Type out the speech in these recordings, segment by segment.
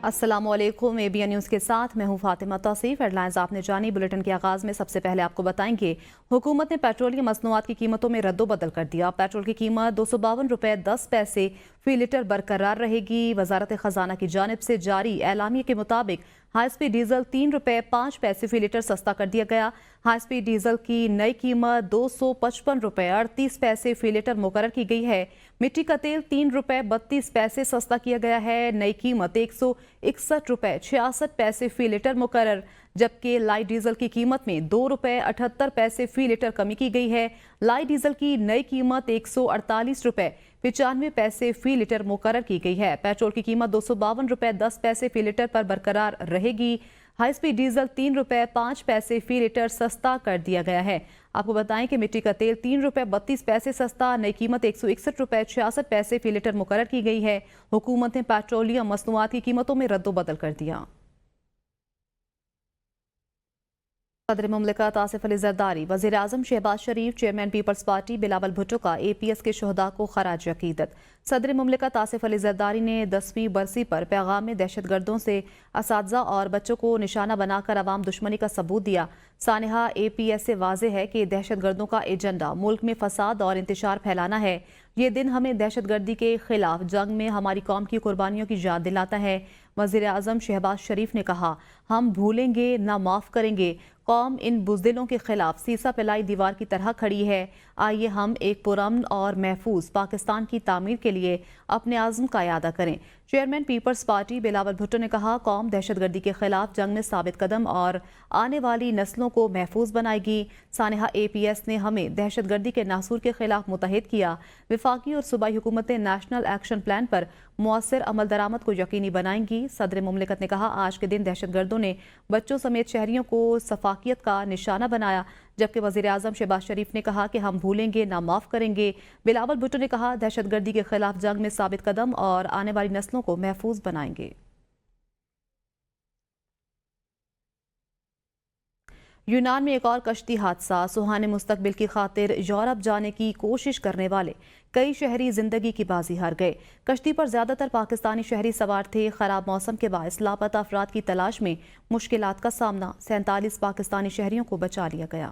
अस्सलाम वालेकुम। ABN news के साथ मैं हूं फातिमा तौसीफ। हेडलाइंस आपने जानी। बुलेटिन के आगाज़ में सबसे पहले आपको बताएंगे, हुकूमत ने पेट्रोलियम मसनूआत की कीमतों में रद्दोबदल कर दिया। पेट्रोल की कीमत 252 रुपये 10 पैसे फी लीटर बरकरार रहेगी। वजारत खजाना की जानिब से जारी एलामिया के मुताबिक हाई स्पीड डीजल 3 रुपये 5 पैसे फी लीटर सस्ता कर दिया गया। हाई स्पीड डीजल की नई कीमत 255 रुपये 38 पैसे फी लीटर मुकर्रर की गई है। मिट्टी का तेल 3 रुपये 32 पैसे सस्ता किया गया है। नई कीमत 161 रुपये 66 पैसे फी लीटर मुकर्रर, जबकि लाइट डीजल की कीमत में 2 रुपये 78 पैसे फी लीटर कमी की गई है। लाइट डीजल की नई कीमत 148 रुपये 95 पैसे फी लीटर मुकर्रर की गई है। पेट्रोल की कीमत 252 रुपये 10 पैसे फी लीटर पर बरकरार रहेगी। हाई स्पीड डीजल 3 रुपये 5 पैसे फी लीटर सस्ता कर दिया गया है। आपको बताएं कि मिट्टी का तेल 3 रुपये 32 पैसे सस्ता, नई कीमत 161 रुपये 66 पैसे फी लीटर मुकर्रर की गई है। हुकूमत ने पेट्रोलियम मसनूआत की कीमतों में रद्दोबदल कर दिया। सदर मुमलिकत आसिफ अली जरदारी, वज़ीर आज़म Shehbaz Sharif, chairman peoples party Bilawal Bhutto का APS के शहदा को खराज अकीदत। सदर मुमलिकत आसिफ अली जरदारी ने 10वीं बरसी पर पैगाम में दहशतगर्दों से असातिज़ा और बच्चों को निशाना बनाकर अवाम दुश्मनी का सबूत दिया। सानहा APS से वाज़ेह है कि दहशतगर्दों का एजेंडा मुल्क में फसाद और इंतशार फैलाना है। ये दिन हमें दहशतगर्दी के खिलाफ जंग में हमारी कौम की कुर्बानियों की याद दिलाता है। वज़ीर आज़म शहबाज शरीफ ने कहा, हम भूलेंगे ना माफ़ करेंगे। कौम इन बुज़दिलों के खिलाफ सीसा पिलाई दीवार की तरह खड़ी है। आइए हम एक पुरअमन और महफूज पाकिस्तान की तामीर के लिए अपने आज़म का इरादा करें। Chairman peoples party Bilawal Bhutto ने कहा, कौम दहशतगर्दी के खिलाफ जंग में साबित कदम और आने वाली नस्लों को महफूज बनाएगी। सानहा APS ने हमें दहशतगर्दी के नासूर के खिलाफ मुतहिद किया। वफाकी और सूबाई हुकूमतें नेशनल एक्शन प्लान पर मुअस्सर अमल दरामद को यकीनी बनाएंगी। सदर मुमलिकत ने कहा, आज के दिन दहशतगर्दों ने बच्चों समेत शहरियों को सफाकियत का निशाना बनाया, जबकि वज़ीर आज़म शहबाज शरीफ ने कहा कि हम भूलेंगे ना माफ़ करेंगे। बिलावल भुट्टो ने कहा, दहशतगर्दी के खिलाफ जंग में साबित कदम और आने वाली नस्लों को महफूज बनाएंगे। यूनान में एक और कश्ती हादसा। सुहाने मुस्तकबिल की खातिर यूरोप जाने की कोशिश करने वाले कई शहरी जिंदगी की बाजी हार गए। कश्ती पर ज्यादातर पाकिस्तानी शहरी सवार थे। खराब मौसम के बायस लापता अफराद की तलाश में मुश्किलात का सामना। 47 पाकिस्तानी शहरियों को बचा लिया गया।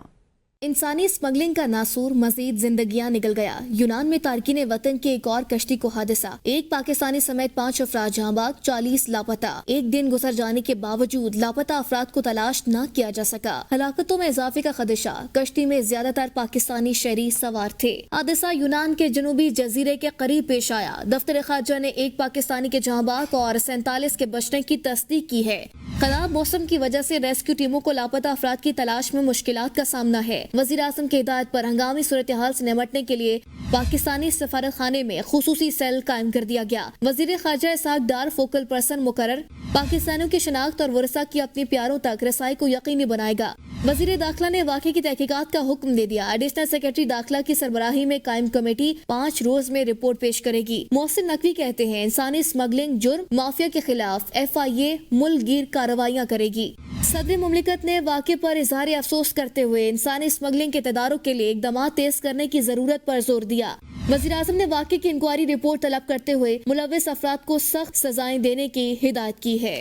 इंसानी स्मगलिंग का नासूर मजीद जिंदगियां निकल गया। यूनान में तारकीन वतन की एक और कश्ती को हादसा। एक पाकिस्तानी समेत 5 अफराद जहां बाग, 40 लापता। एक दिन गुजर जाने के बावजूद लापता अफराद को तलाश न किया जा सका। हलाकतों में इजाफे का खदशा। कश्ती में ज्यादातर पाकिस्तानी शहरी सवार थे। हादसा यूनान के जनूबी जजीरे के करीब पेश आया। दफ्तर खारजा ने एक पाकिस्तानी के जहां बाग और 47 के बचने की तस्दीक की है। खराब मौसम की वजह से रेस्क्यू टीमों को लापता अफराद की तलाश में मुश्किलात का सामना है। वज़ीर आज़म की हिदायत पर हंगामी सूरत हाल से निपटने के लिए पाकिस्तानी सफारत खाने में खुसूसी सेल कायम कर दिया गया। वज़ीर ख़ारजा इसहाक डार फोकल पर्सन मुकर्रर पाकिस्तानियों की शनाख्त और वर्षा की अपने प्यारों तक रसाई को यकीनी बनाएगा। वज़ीर दाखिला ने वाक़े की तहकीकात का हुक्म दे दिया। एडिशनल सेक्रेटरी दाखिला की सरबराही में कायम कमेटी 5 रोज में रिपोर्ट पेश करेगी। मोहसिन नकवी कहते हैं, इंसानी स्मगलिंग जुर्म माफिया के खिलाफ FIA मुल्कगीर कार्रवाइयाँ करेगी। सदर मुमलिकत ने वाक़े पर इजहार अफसोस करते हुए इंसानी स्मगलिंग के तदारुक के लिए इक़दामात तेज करने की जरूरत पर जोर दिया। वज़ीर आज़म ने वाक़े की इंक्वायरी रिपोर्ट तलब करते हुए मुलव्विस अफराद को सख्त सजाएं देने की हिदायत की है।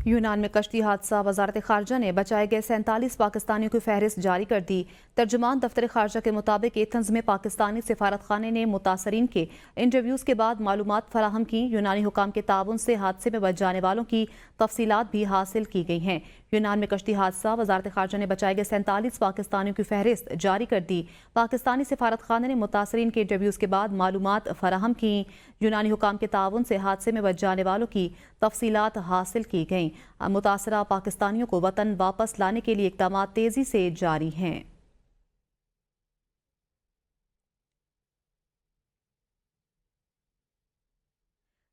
यूनान में कश्ती हादसा। वजारत खारजा ने बचाए गए 47 पाकिस्तानियों की फहरिस्त जारी कर दी। तर्जुमान दफ्तर खारजा के मुताबिक एथेंस में पाकिस्तानी सिफारत खाने ने मुतासरीन के इंटरव्यूज़ के बाद मालूमात फराहम की। यूनानी हुकाम के ताउन से हादसे में बच जाने वालों की तफसीलात भी हासिल की गई हैं। यूनान में कश्ती हादसा। वजारत खारजा ने बचाए गए 47 पाकिस्तानियों की फहरिस्त जारी कर दी। पाकिस्तानी सिफारत खाने ने मुतासरीन के इंटरव्यूज़ के बाद मालूमात फराहम की। यूनानी हुकाम के ताउन से हादसे में बच जाने वालों की तफसीलात हासिल की गईं। मुतासरा पाकिस्तानियों को वतन वापस लाने के लिए इक़दाम तेजी से जारी हैं।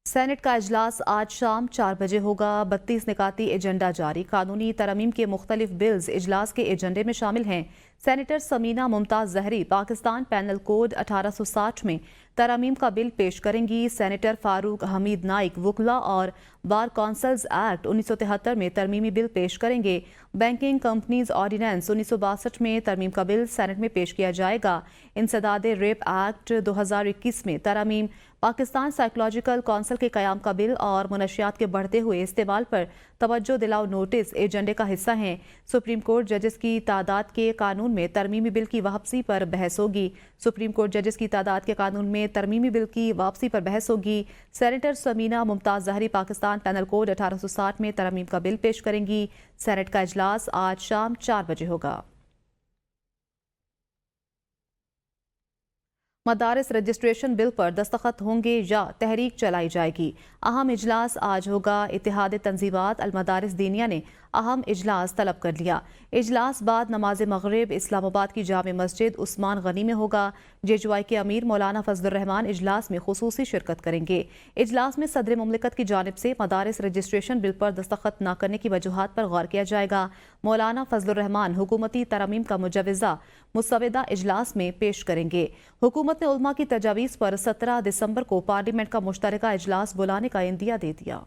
सेनेट का इजलास आज शाम 4 बजे होगा। 32 निकाती एजेंडा जारी। कानूनी तरमीम के मुख्तलिफ बिल्स इजलास के एजेंडे में शामिल हैं। सेनेटर समीना मुमताज जहरी पाकिस्तान पैनल कोड 1860 में तरमीम का बिल पेश करेंगी। सेनेटर फारूक हमीद नाइक वुकला और बार काउंसिल्स एक्ट 1973 में तरमीमी बिल पेश करेंगे। बैंकिंग कंपनीज ऑर्डिनेंस 1962 में तरमीम का बिल सेनेट में पेश किया जाएगा। इंसदाद रेप एक्ट 2021 में तरमीम پاکستان سائیکولوجیکل کونسل کے قیام کا بل اور منشیات کے بڑھتے ہوئے استعمال پر توجہ دلاؤ نوٹس ایجنڈے کا حصہ ہیں۔ سپریم کورٹ ججز کی تعداد کے قانون میں ترمیمی بل کی واپسی پر بحث ہوگی۔ سپریم کورٹ ججز کی تعداد کے قانون میں ترمیمی بل کی واپسی پر بحث ہوگی۔ سینیٹر سمینہ ممتاز زہری پاکستان پینل کوڈ 1860 میں ترمیم کا بل پیش کریں گی۔ سینیٹ کا اجلاس آج شام 4 بجے ہوگا۔ مدارس رجسٹریشن بل پر دستخط ہوں گے یا تحریک چلائی جائے گی؟ اہم اجلاس آج ہوگا۔ اتحاد تنظیمات المدارس دینیہ نے اہم اجلاس طلب کر لیا۔ اجلاس بعد نماز مغرب اسلام آباد کی جامع مسجد عثمان غنی میں ہوگا۔ JJY کے امیر مولانا فضل الرحمان اجلاس میں خصوصی شرکت کریں گے۔ اجلاس میں صدر مملکت کی جانب سے مدارس رجسٹریشن بل پر دستخط نہ کرنے کی وجوہات پر غور کیا جائے گا۔ مولانا فضل الرحمان حکومتی ترامیم کا مجوزہ مسودہ اجلاس میں پیش کریں گے۔ حکومت نے علماء کی تجاویز پر 17 دسمبر کو پارلیمنٹ کا مشترکہ اجلاس بلانے کا عندیہ دے دیا۔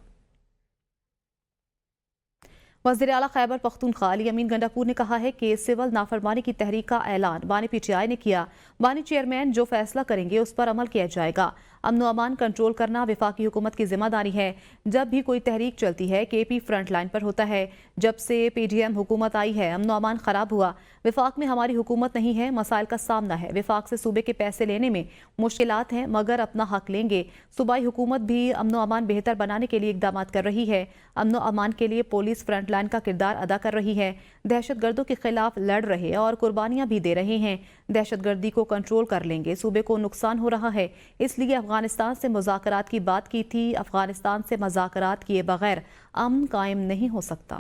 وزیر اعلیٰ خیبر پختونخوا علی امین گنڈاپور نے کہا ہے کہ سول نافرمانی کی تحریک کا اعلان بانی PTI نے کیا۔ بانی چیئرمین جو فیصلہ کریں گے اس پر عمل کیا جائے گا۔ امن و امان کنٹرول کرنا وفاقی حکومت کی ذمہ داری ہے۔ جب بھی کوئی تحریک چلتی ہے KP فرنٹ لائن پر ہوتا ہے۔ جب سے PDM حکومت آئی ہے امن و امان خراب ہوا۔ وفاق میں ہماری حکومت نہیں ہے، مسائل کا سامنا ہے۔ وفاق سے صوبے کے پیسے لینے میں مشکلات ہیں مگر اپنا حق لیں گے۔ صوبائی حکومت بھی امن و امان بہتر بنانے کے لیے اقدامات کر رہی ہے۔ امن و امان کے لیے پولیس فرنٹ لائن کا کردار ادا کر رہی ہے۔ دہشت گردوں کے خلاف لڑ رہے اور قربانیاں بھی دے رہے ہیں۔ دہشت گردی کو کنٹرول کر لیں گے۔ صوبے کو نقصان ہو رہا ہے، اس لیے افغانستان سے مذاکرات کی بات کی تھی۔ افغانستان سے مذاکرات کیے بغیر امن قائم نہیں ہو سکتا۔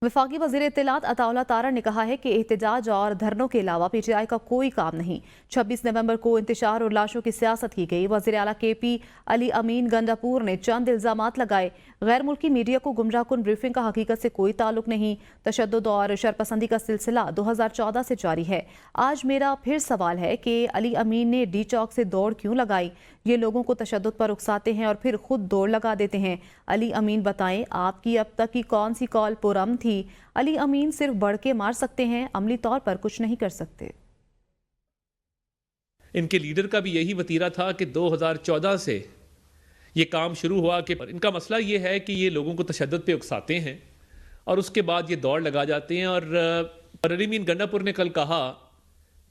وفاقی وزیر اطلاعات عطا اللہ تارڑ نے کہا ہے کہ احتجاج اور دھرنوں کے علاوہ PTI کا کوئی کام نہیں۔ 26 نومبر کو انتشار اور لاشوں کی سیاست کی گئی۔ وزیر اعلیٰ KP علی امین گنڈاپور نے چند الزامات لگائے۔ غیر ملکی میڈیا کو گمراہ کن بریفنگ کا حقیقت سے کوئی تعلق نہیں۔ تشدد اور شرپسندی کا سلسلہ 2014 سے جاری ہے۔ آج میرا پھر سوال ہے کہ علی امین نے ڈی چوک سے دوڑ کیوں لگائی؟ یہ لوگوں کو تشدد پر اکساتے ہیں اور پھر خود دوڑ لگا دیتے ہیں۔ علی امین بتائیں آپ کی اب تک کی کون سی کال پرامن تھی؟ علی امین صرف بڑھ کے مار سکتے ہیں، عملی طور پر کچھ نہیں کر سکتے۔ ان کے لیڈر کا بھی یہی وتیرہ تھا کہ 2014 سے یہ کام شروع ہوا کہ ان کا مسئلہ یہ ہے کہ یہ لوگوں کو تشدد پہ اکساتے ہیں اور اس کے بعد یہ دوڑ لگا جاتے ہیں۔ اور علی امین گنڈاپور نے کل کہا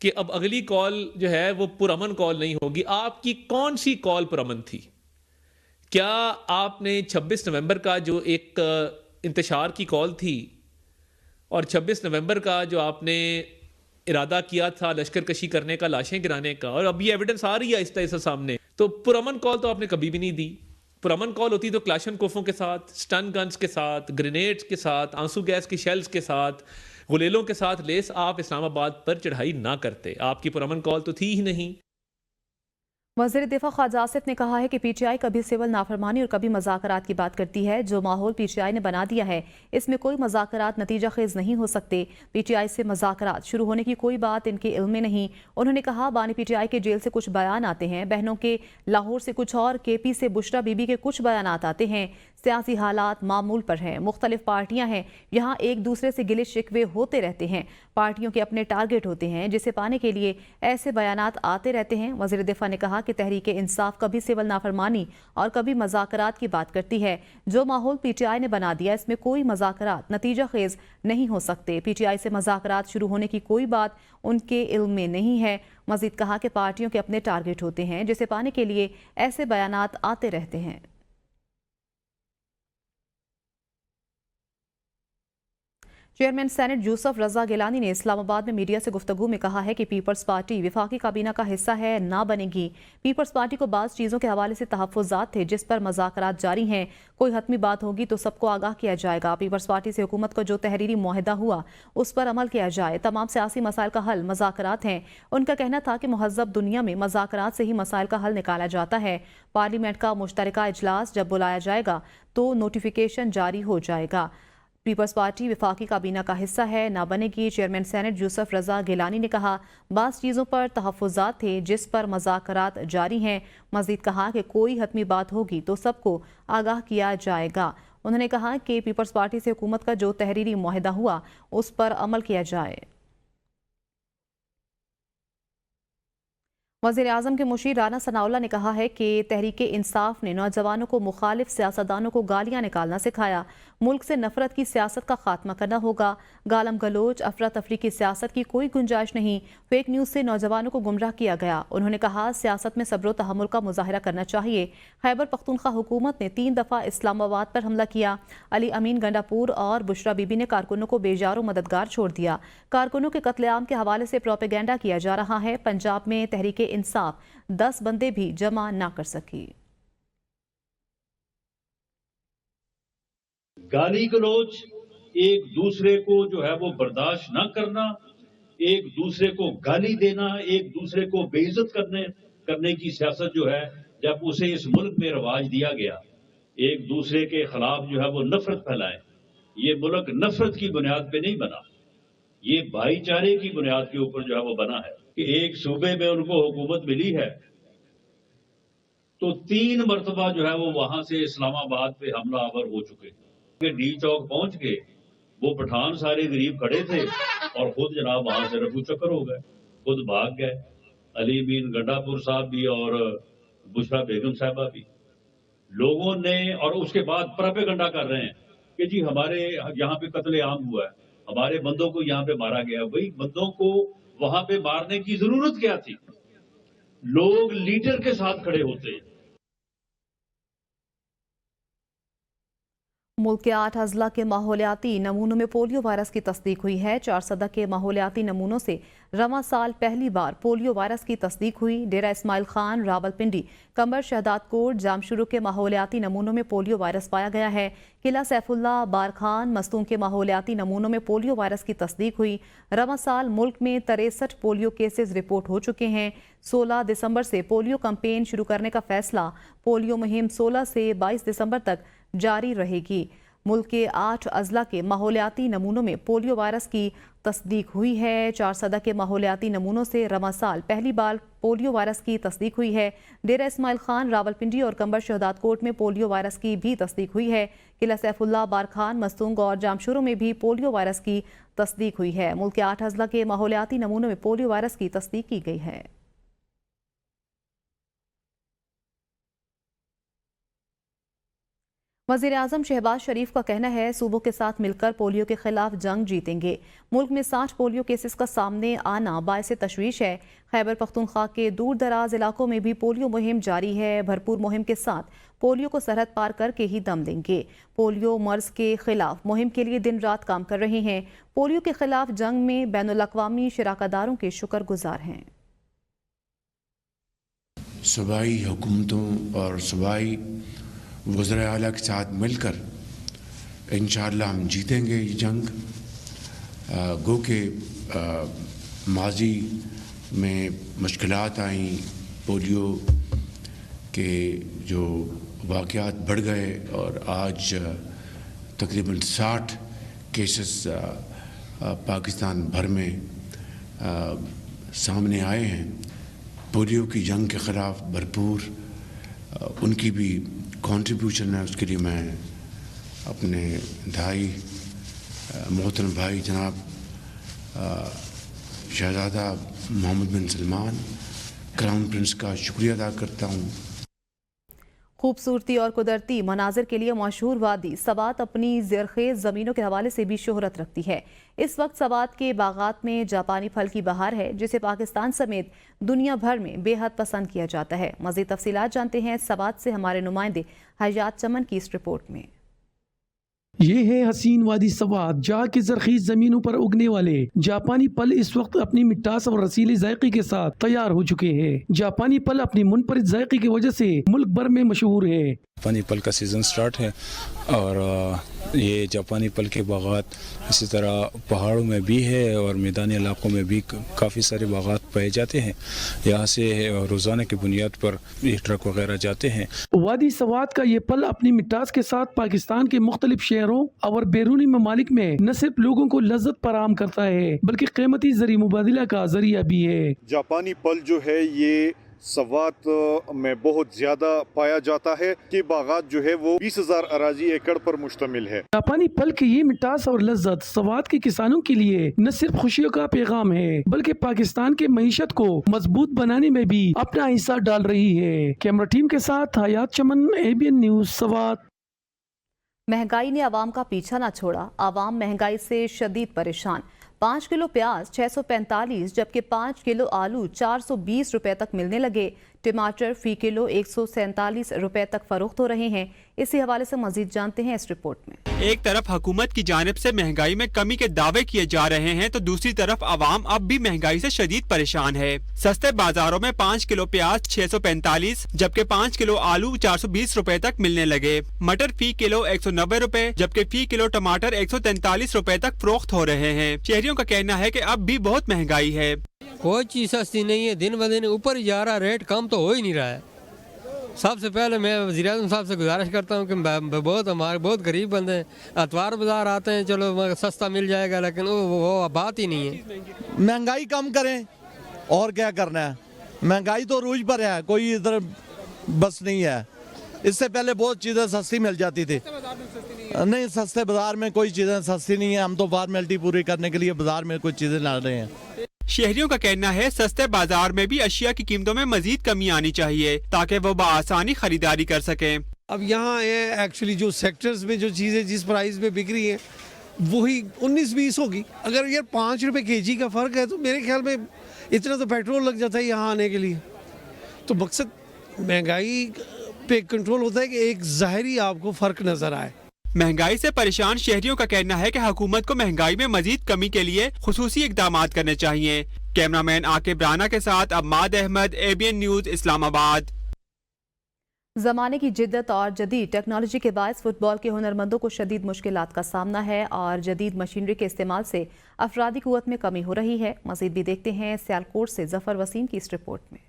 کہ اب اگلی کال جو ہے وہ پرامن کال نہیں ہوگی۔ آپ کی کون سی کال پرامن تھی؟ کیا آپ نے 26 نومبر کا جو ایک انتشار کی کال تھی اور 26 نومبر کا جو آپ نے ارادہ کیا تھا لشکر کشی کرنے کا، لاشیں گرانے کا، اور اب یہ ایویڈنس آ رہی ہے آہستہ آہستہ سامنے، تو پرامن کال تو آپ نے کبھی بھی نہیں دی۔ پرامن کال ہوتی تو کلاشن کوفوں کے ساتھ، سٹن گنز کے ساتھ، گرینیڈز کے ساتھ، آنسو گیس کی شیلز کے ساتھ، غلیلوں کے ساتھ لیس آپ اسلام آباد پر چڑھائی نہ کرتے۔ آپ کی پرامن کال تو تھی ہی نہیں۔ وزیر دفاع خواجہ آصف نے کہا ہے کہ PTI کبھی سول نافرمانی اور کبھی مذاکرات کی بات کرتی ہے۔ جو ماحول PTI نے بنا دیا ہے اس میں کوئی مذاکرات نتیجہ خیز نہیں ہو سکتے۔ PTI سے مذاکرات شروع ہونے کی کوئی بات ان کے علم میں نہیں۔ انہوں نے کہا بانی PTI کے جیل سے کچھ بیان آتے ہیں، بہنوں کے لاہور سے کچھ اور، KP سے بشرا بی بی کے کچھ بیانات آتے ہیں۔ سیاسی حالات معمول پر ہیں، مختلف پارٹیاں ہیں، یہاں ایک دوسرے سے گلے شکوے ہوتے رہتے ہیں، پارٹیوں کے اپنے ٹارگٹ ہوتے ہیں جسے پانے کے لیے ایسے بیانات آتے رہتے ہیں۔ وزیر دفاع نے کہا کہ تحریک انصاف کبھی سول نافرمانی اور کبھی مذاکرات کی بات کرتی ہے۔ جو ماحول PTI نے بنا دیا اس میں کوئی مذاکرات نتیجہ خیز نہیں ہو سکتے۔ PTI سے مذاکرات شروع ہونے کی کوئی بات ان کے علم میں نہیں ہے۔ مزید کہا کہ پارٹیوں کے اپنے ٹارگٹ ہوتے ہیں جسے پانے کے لیے ایسے بیانات آتے رہتے ہیں۔ چیئرمین سینٹ یوسف رضا گیلانی نے اسلام آباد میں میڈیا سے گفتگو میں کہا ہے کہ پیپلز پارٹی وفاقی کابینہ کا حصہ ہے، نہ بنے گی۔ پیپلز پارٹی کو بعض چیزوں کے حوالے سے تحفظات تھے جس پر مذاکرات جاری ہیں، کوئی حتمی بات ہوگی تو سب کو آگاہ کیا جائے گا۔ پیپلز پارٹی سے حکومت کا جو تحریری معاہدہ ہوا اس پر عمل کیا جائے۔ تمام سیاسی مسائل کا حل مذاکرات ہیں۔ ان کا کہنا تھا کہ مہذب دنیا میں مذاکرات سے ہی مسائل کا حل نکالا جاتا ہے۔ پارلیمنٹ کا مشترکہ اجلاس جب بلایا جائے گا تو نوٹیفیکیشن جاری ہو جائے گا۔ پیپلز پارٹی وفاقی کابینہ کا حصہ ہے، نہ بنے گی۔ چیئرمین سینٹ یوسف رضا گیلانی نے کہا بعض چیزوں پر تحفظات تھے جس پر مذاکرات جاری ہیں۔ مزید کہا کہ کوئی حتمی بات ہوگی تو سب کو آگاہ کیا جائے گا۔ انہوں نے کہا کہ پیپلز پارٹی سے حکومت کا جو تحریری معاہدہ ہوا اس پر عمل کیا جائے۔ वज़ीर आज़म के मुशीर राना सनाउल्लाह ने कहा है कि तहरीक इंसाफ ने नौजवानों को मुखालिफ सियासतदानों को गालियां निकालना सिखाया। मुल्क से नफरत की सियासत का खात्मा करना होगा। गालम गलोच अफरा तफरी की सियासत की कोई गुंजाइश नहीं। फेक न्यूज़ से नौजवानों को गुमराह किया गया। उन्होंने कहा सियासत में सब्र व तहम्मुल का मुजाहिरा करना चाहिए। खैबर पख्तूनख्वा हुकूमत ने 3 दफ़ा इस्लामाबाद पर हमला किया। अली अमीन गंडापुर और बुशरा बीबी ने कारकुनों को बेजारो मददगार छोड़ दिया। कारकुनों के कत्लेआम के हवाले से प्रोपेगेंडा किया जा रहा है। पंजाब में तहरीक इंसाफ 10 बंदे भी जमा ना कर सकी। गाली गलौज, एक दूसरे को जो है वो बर्दाश्त न करना, एक दूसरे को गाली देना, एक दूसरे को बेइज्जत करने की सियासत जो है, जब उसे इस मुल्क में रवाज दिया गया, एक दूसरे के खिलाफ जो है वो नफरत फैलाए। ये मुल्क नफरत की बुनियाद पे नहीं बना, ये भाईचारे की बुनियाद के ऊपर जो है वो बना है। कि एक सूबे में उनको हुकूमत मिली है तो 3 मरतबा जो है वो वहां से इस्लामाबाद पे हमला आवर हो चुके। डी चौक पहुंच के वो पठान सारे गरीब खड़े थे और खुद जनाब वहां से रफू चक्कर हो गए, खुद भाग गए। अली बीन गंडापुर साहब भी और बुशरा बेगम साहबा भी। लोगों ने और उसके बाद प्रोपेगेंडा कर रहे हैं कि जी हमारे यहाँ पे कत्लेआम हुआ है, हमारे बंदों को यहाँ पे मारा गया। वही बंदों को वहां पे मारने की जरूरत क्या थी? लोग लीडर के साथ खड़े होते हैं। मुल्क के 8 अजला के माहौलियाती नमूनों में पोलियो वायरस की तस्दीक हुई है। 4 सदा के माहौलियाती नमूनों से रवां साल पहली बार पोलियो वायरस की तस्दीक हुई। डेरा इस्माइल खान, रावलपिंडी, कंबर शहदाद कोट, जामशुरू के माहौलियाती नमूनों में पोलियो वायरस पाया गया है। किला सैफुल्ला, बारखान, मस्तूम के माहौलियाती नमूनों में पोलियो वायरस की तस्दीक हुई। रवां साल मुल्क में 63 पोलियो केसेस रिपोर्ट हो चुके हैं। 16 दिसंबर से पोलियो कैंपेन शुरू करने का फैसला। पोलियो मुहिम 16 से 22 दिसंबर तक जारी रहेगी। मुल्क के 8 अजला के माहौलियाती नमूनों में पोलियो वायरस की तस्दीक हुई है। 4 सदा के माहौलियाती नमूनों से रवां साल पहली बार पोलियो वायरस की तस्दीक हुई है। डेरा इस्माइल खान, रावलपिंडी और कंबर शहदाद कोट में पोलियो वायरस की भी तस्दीक हुई है। किला सैफुल्ला, बारखान, मस्तूंग और जामशुरू में भी पोलियो वायरस की तस्दीक हुई है। मुल्क के 8 अजला के माहौलियाती नमूनों में पोलियो वायरस की तस्दीक की गई है। वज़ीर आज़म शहबाज शरीफ का कहना है सूबों के साथ मिलकर पोलियो के खिलाफ जंग जीतेंगे। मुल्क में 60 पोलियो केसेस का सामने आना बायसे तशवीश है। खैबर पख्तूनख्वा के दूर दराज इलाकों में भी पोलियो मुहिम जारी है। भरपूर मुहिम के साथ पोलियो को सरहद पार करके ही दम लेंगे। पोलियो मर्ज के खिलाफ मुहिम के लिए दिन रात काम कर रहे हैं। पोलियो के खिलाफ जंग में बैनुल-अक़वामी शराकतदारों के शुक्रगुजार हैं। सूबाई हुकूमतों और सूबाई वज़ीर आला के साथ मिलकर इंशाअल्लाह हम जीतेंगे ये जंग। गो के माजी में मुश्किलात आई, पोलियो के जो वाक़यात बढ़ गए और आज तकरीबन 60 केसेस पाकिस्तान भर में सामने आए हैं। पोलियो की जंग के ख़िलाफ़ भरपूर उनकी भी कंट्रीब्यूशन है। उसके लिए मैं अपने भाई मोहतरम भाई जनाब शहजादा मोहम्मद बिन सलमान क्राउन प्रिंस का शुक्रिया अदा करता हूँ। खूबसूरती और कुदरती मनाजिर के लिए मशहूर वादी सवात अपनी ज़रखेज़ ज़मीनों के हवाले से भी शोहरत रखती है। इस वक्त सवात के बागात में जापानी फल की बहार है, जिसे पाकिस्तान समेत दुनिया भर में बेहद पसंद किया जाता है। मज़ीद तफसीलात जानते हैं सवात से हमारे नुमाइंदे हयात चमन की इस रिपोर्ट में। ये है हसीन वादी सवात, जहाँ की जरखीज जमीनों पर उगने वाले जापानी फल इस वक्त अपनी मिठास और रसीले जायके के साथ तैयार हो चुके हैं। जापानी फल अपनी मुनफरिद जायके की वजह से मुल्क भर में मशहूर है। जापानी फल का सीज़न स्टार्ट है और ये जापानी फल के बागात इसी तरह पहाड़ों में भी है और मैदानी इलाकों में भी काफ़ी सारे बागात पाए जाते हैं। यहाँ से रोज़ाना की बुनियाद पर ये ट्रक वगैरह जाते हैं। वादी सवात का ये फल अपनी मिठास के साथ पाकिस्तान के मुख्तलिफ शहरों और बैरूनी ममालिक में न सिर्फ लोगों को लज्जत फराहम करता है बल्कि कीमती ज़री मुबादला का जरिया भी है। जापानी फल जो है ये सवात में बहुत ज़्यादा पाया जाता है कि बागात जो है वो 20,000 अराजी एकड़ पर मुश्तमिल है। जापानी फल की ये मिठास और लज्जत सवात के किसानों के लिए न सिर्फ खुशियों का पैगाम है बल्कि पाकिस्तान के मईशत को मजबूत बनाने में भी अपना हिस्सा डाल रही है। कैमरा टीम के साथ हयात चमन, ABN न्यूज़, सवात। महंगाई ने आवाम का पीछा न छोड़ा। आवाम महंगाई से शदीद परेशान। 5 किलो प्याज 645 जबकि 5 किलो आलू 420 रुपए तक मिलने लगे। टमाटर फी किलो 147 रुपए तक फरोख्त हो रहे हैं। इसी हवाले से मजीद जानते हैं इस रिपोर्ट में। एक तरफ हुकूमत की जानिब से महंगाई में कमी के दावे किए जा रहे हैं तो दूसरी तरफ आवाम अब भी महंगाई से शदीद परेशान है। सस्ते बाजारों में 5 किलो प्याज 645 जबकि 5 किलो आलू 420 रुपए तक मिलने लगे। मटर फी किलो 190 रुपए जबकि फी किलो टमाटर 143 रुपए तक फरोख्त हो रहे हैं। शहरियों का कहना है कि अब भी बहुत महंगाई है। कोई चीज़ सस्ती नहीं है, दिन ब दिन ऊपर ही जा रहा, रेट कम तो हो ही नहीं रहा है। सबसे पहले मैं वज़ीर-ए-आज़म साहब से गुजारिश करता हूँ कि हमारे बहुत गरीब बंदे हैं, अतवार बाजार आते हैं, चलो सस्ता मिल जाएगा, लेकिन वो बात ही नहीं है। महंगाई कम करें और क्या करना है, महंगाई तो रूज पर है, कोई इधर बस नहीं है। इससे पहले बहुत चीज़ें सस्ती मिल जाती थी, नहीं सस्ते बाजार में कोई चीज़ें सस्ती नहीं है। हम तो फॉर्मेलिटी पूरी करने के लिए बाजार में कुछ चीज़ें ला रहे हैं। शहरियों का कहना है सस्ते बाजार में भी अशिया की कीमतों में मजीद कमी आनी चाहिए ताकि वो बआसानी खरीदारी कर सकें। अब यहाँ एक्चुअली जो सेक्टर्स में जो चीज़ें जिस प्राइस में बिक रही हैं वही 19-20 होगी। अगर यार 5 रुपए केजी का फ़र्क है तो मेरे ख्याल में इतना तो पेट्रोल लग जाता है यहाँ आने के लिए। तो मकसद महंगाई पे कंट्रोल होता है कि एक ज़ाहिरी आपको फ़र्क नज़र आए। महंगाई से परेशान शहरियों का कहना है कि हुकूमत को महंगाई में मजीद कमी के लिए खुसूसी इक़दाम करने चाहिए। कैमरामैन आकिब राना के साथ अम्माद अहमद, ABN न्यूज़, इस्लामाबाद। ज़माने की जिद्दत और जदीद टेक्नोलॉजी के बायस फुटबॉल के हुनरमंदों को शदीद मुश्किलात का सामना है और जदीद मशीनरी के इस्तेमाल से अफरादी कुव्वत में कमी हो रही है। मजीद भी देखते हैं सियालकोट से ज़फ़र वसीम की इस रिपोर्ट में।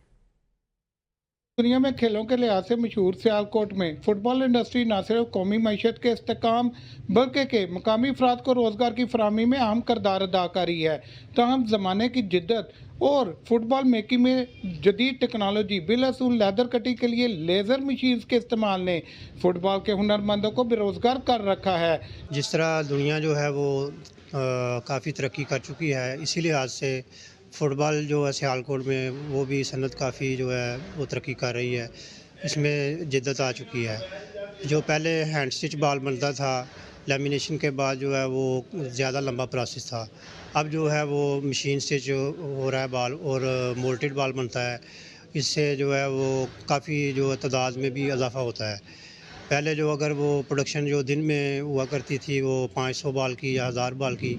दुनिया में खेलों के लिहाज से मशहूर सियालकोट में फुटबॉल इंडस्ट्री न सिर्फ कौमी मईशत के इस्तेकाम बल्कि के मकामी अफराद को रोज़गार की फराहमी में अहम किरदार अदा कर रही है। ताहम ज़माने की जिद्दत और फुटबॉल मेकिंग में जदीद टेक्नोलॉजी बिलअसूल लेदर कटिंग के लिए लेज़र मशीन्स के इस्तेमाल ने फुटबॉल के हुनरमंदों को बेरोज़गार कर रखा है। जिस तरह दुनिया जो है वो काफ़ी तरक्की कर चुकी है, इसी लिहाज से फ़ुटबॉल जो है सियालकोट में वो भी सनत काफ़ी जो है वो तरक्की कर रही है। इसमें जिद्दत आ चुकी है। जो पहले हैंड स्टिच बॉल बनता था, लेमिनेशन के बाद जो है वो ज़्यादा लंबा प्रोसेस था। अब जो है वो मशीन स्टिच हो रहा है बॉल और मोल्टेड बॉल बनता है। इससे जो है वो काफ़ी जो तादाद में भी इजाफा होता है। पहले जो अगर वो प्रोडक्शन जो दिन में हुआ करती थी वो 500 बॉल की या 1000 बॉल की,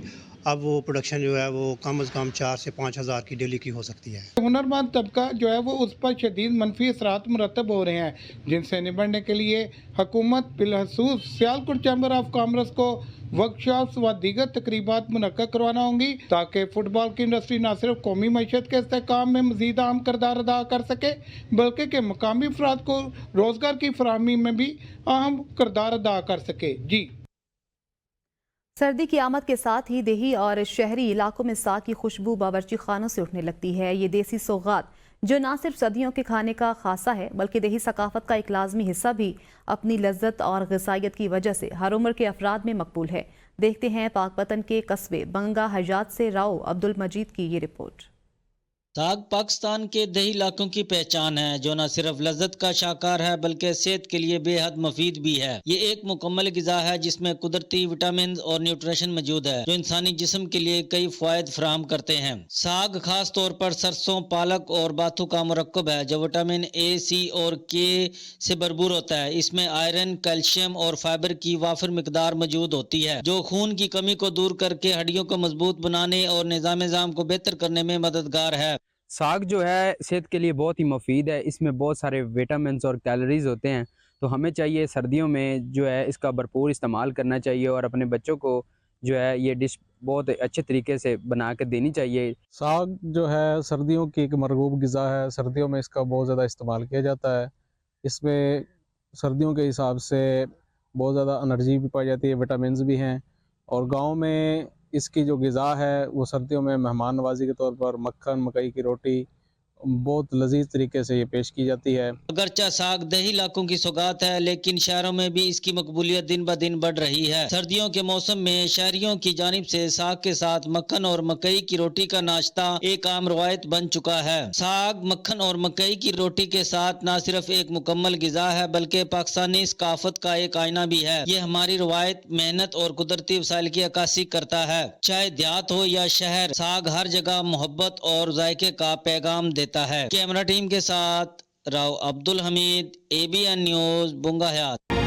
अब वो प्रोडक्शन जो है वो कम से कम 4 से 5 हज़ार की डेली की हो सकती है। हुनरमंद तबका जो है वो उस पर शदीद मनफी असरात मुरतब हो रहे हैं, जिनसे निपटने के लिए हुकूमत बिलखसूस सियालकोट चैम्बर ऑफ कॉमर्स को वर्कशॉप्स व दीगर तकरीबात मुनक्कद करवाना होंगी ताकि फुटबॉल की इंडस्ट्री न सिर्फ कौमी मईशत के इस्तेकाम में मजीद अहम किरदार अदा कर सके बल्कि के मकामी अफराद को रोज़गार की फराहमी में भी अहम किरदार अदा कर सके। जी। सर्दी की आमद के साथ ही देही और शहरी इलाकों में साग की खुशबू बावर्ची खानों से उठने लगती है। ये देसी सौगात जो ना सिर्फ सदियों के खाने का खासा है बल्कि देही सकाफत का एक लाजमी हिस्सा भी अपनी लज्जत और ग़िज़ाइयत की वजह से हर उम्र के अफराद में मकबूल है। देखते हैं पाकपतन के कस्बे बंगा हजात से राव अब्दुल मजीद की ये रिपोर्ट। साग पाकिस्तान के दही इलाकों की पहचान है जो न सिर्फ लज्जत का शाकार है बल्कि सेहत के लिए बेहद मुफीद भी है। ये एक मुकम्मल ग़िज़ा है जिसमें कुदरती विटामिन और न्यूट्रिशन मौजूद है जो इंसानी जिस्म के लिए कई फ़वाइद फराहम करते हैं। साग खास तौर पर सरसों, पालक और बाथू का मुरक्कब है जो विटामिन A, C और K से भरपूर होता है। इसमें आयरन, कैल्शियम और फाइबर की वाफिर मिकदार मौजूद होती है जो खून की कमी को दूर करके हड्डियों को मजबूत बनाने और निज़ाम को बेहतर करने में मददगार है। साग जो है सेहत के लिए बहुत ही मुफीद है। इसमें बहुत सारे विटामिन्स और कैलोरीज होते हैं तो हमें चाहिए सर्दियों में जो है इसका भरपूर इस्तेमाल करना चाहिए और अपने बच्चों को जो है ये डिश बहुत अच्छे तरीके से बना के देनी चाहिए। साग जो है सर्दियों की एक मरगूब ग़िज़ा है। सर्दियों में इसका बहुत ज़्यादा इस्तेमाल किया जाता है। इसमें सर्दियों के हिसाब से बहुत ज़्यादा एनर्जी भी पाई जाती है, विटामिन्स भी हैं। और गाँव में इसकी जो ग़िज़ा है वो सर्दियों में मेहमान नवाजी के तौर पर मक्खन, मकई की रोटी बहुत लजीज तरीके से ये पेश की जाती है। अगरचा साग दही इलाकों की सौगात है, लेकिन शहरों में भी इसकी मकबूलियत दिन ब दिन बढ़ रही है। सर्दियों के मौसम में शहरियों की जानिब से साग के साथ मक्खन और मकई की रोटी का नाश्ता एक आम रवायत बन चुका है। साग, मक्खन और मकई की रोटी के साथ न सिर्फ एक मुकम्मल गिज़ा है बल्कि पाकिस्तानी सकाफत का एक आईना भी है। ये हमारी रवायत, मेहनत और कुदरती वसाइल की अक्कासी करता है। चाहे देहात हो या शहर, साग हर जगह मोहब्बत और जायके का पैगाम देता है। कैमरा टीम के साथ राव अब्दुल हमीद, ABN न्यूज़, बुंगा हयात।